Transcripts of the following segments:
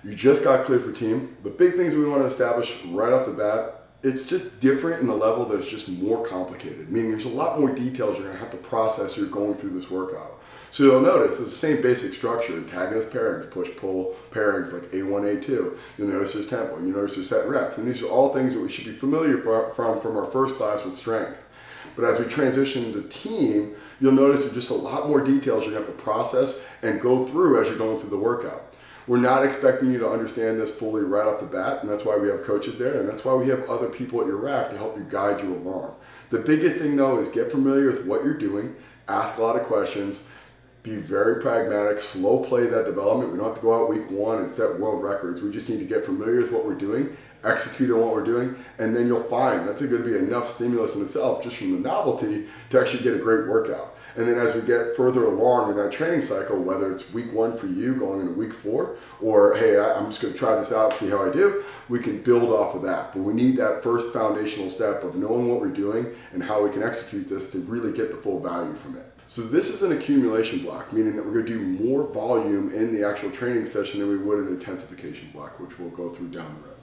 You just got cleared for team. The big things we want to establish right off the bat, it's just different in the level that it's just more complicated, meaning there's a lot more details you're going to have to process as you're going through this workout. So you'll notice it's the same basic structure: antagonist pairings, push-pull pairings like A1, A2. You'll notice there's tempo, you notice there's set reps, and these are all things that we should be familiar from our first class with strength. But as we transition to team, you'll notice there's just a lot more details you have to process and go through as you're going through the workout. We're not expecting you to understand this fully right off the bat, and that's why we have coaches there, and that's why we have other people at your rack to help you guide you along. The biggest thing though is get familiar with what you're doing, ask a lot of questions, be very pragmatic, slow play that development. We don't have to go out week one and set world records. We just need to get familiar with what we're doing, execute on what we're doing, and then you'll find that's going to be enough stimulus in itself just from the novelty to actually get a great workout. And then as we get further along in that training cycle, whether it's week one for you going into week 4, or hey, I'm just going to try this out, see how I do, we can build off of that. But we need that first foundational step of knowing what we're doing and how we can execute this to really get the full value from it. So this is an accumulation block, meaning that we're going to do more volume in the actual training session than we would an intensification block, which we'll go through down the road.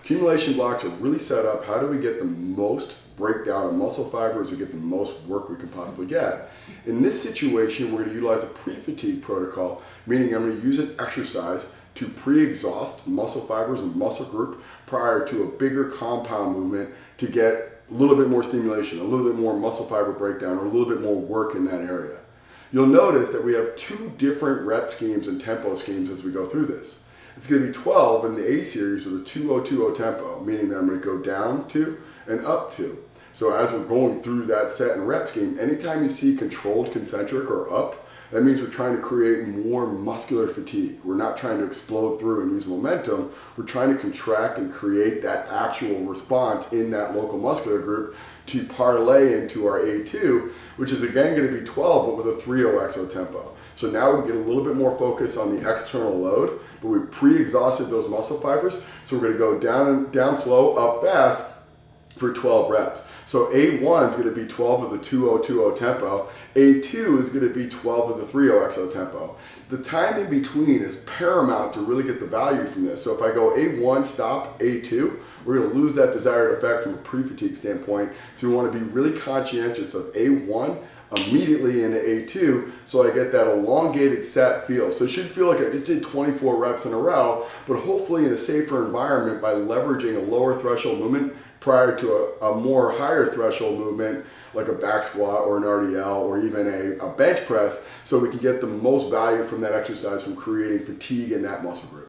Accumulation blocks are really set up, how do we get the most breakdown of muscle fibers or get the most work we can possibly get? In this situation, we're going to utilize a pre-fatigue protocol, meaning I'm going to use an exercise to pre-exhaust muscle fibers and muscle group prior to a bigger compound movement to get a little bit more stimulation, a little bit more muscle fiber breakdown, or a little bit more work in that area. You'll notice that we have 2 different rep schemes and tempo schemes as we go through this. It's going to be 12 in the A series with a 2-0-2-0 tempo, meaning that I'm going to go down 2 and up 2. So as we're going through that set and rep scheme, anytime you see controlled concentric or up, that means we're trying to create more muscular fatigue. We're not trying to explode through and use momentum. We're trying to contract and create that actual response in that local muscular group to parlay into our A2, which is again going to be 12, but with a 3-0-XO tempo. So now we get a little bit more focus on the external load, but we pre-exhausted those muscle fibers. So we're going to go down slow, up fast for 12 reps. So A1 is going to be 12 of the 2-0-2-0 tempo. A2 is going to be 12 of the 3-0-XO tempo. The time in between is paramount to really get the value from this. So if I go A1, stop, A2, we're going to lose that desired effect from a pre-fatigue standpoint. So we want to be really conscientious of A1 immediately into A2 so I get that elongated set feel. So it should feel like I just did 24 reps in a row, but hopefully in a safer environment by leveraging a lower threshold movement prior to a more higher threshold movement like a back squat or an RDL or even a bench press, so we can get the most value from that exercise from creating fatigue in that muscle group.